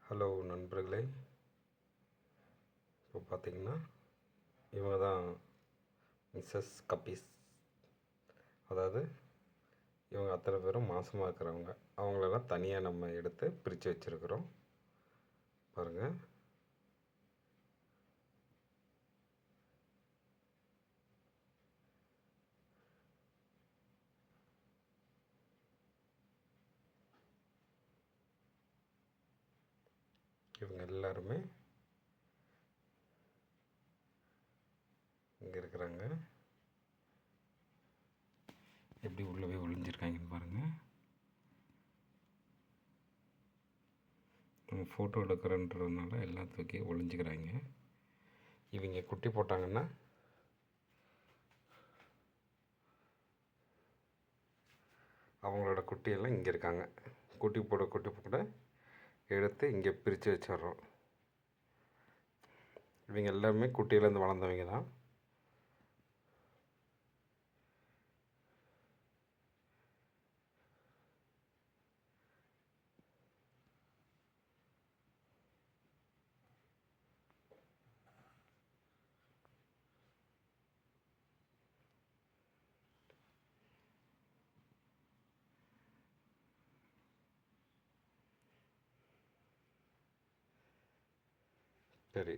Hello நண்பர்களே, இப்போ பார்த்தீங்கன்னா இவங்க தான் மிஸ்ஸஸ் கப்பீஸ். அதாவது இவங்க அத்தனை பேரும் மாசமாக இருக்கிறவங்க. அவங்களெல்லாம் தனியாக நம்ம எடுத்து பிரித்து வச்சுருக்குறோம். பாருங்கள், இவங்க எல்லாருமே இங்கே இருக்கிறாங்க. எப்படி உள்ளே போய் ஒளிஞ்சிருக்காங்கன்னு பாருங்கள். நம்ம ஃபோட்டோ எடுக்கிறன்றதுனால எல்லாம் தூக்கி ஒளிஞ்சிக்கிறாங்க. இவங்க குட்டி போட்டாங்கன்னா அவங்களோட குட்டியெல்லாம் இங்கே இருக்காங்க. குட்டி போட எடுத்து இங்கே பிரித்து வச்சிட்றோம். இவங்க எல்லாருமே குட்டியிலேருந்து வளர்ந்தவங்க தான். சரி,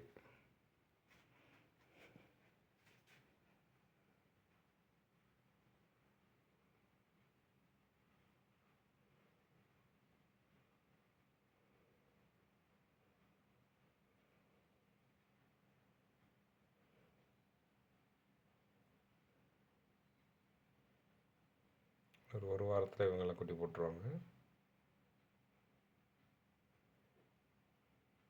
ஒரு வாரத்தில் இவங்கெல்லாம் குட்டி போட்டுருவாங்க.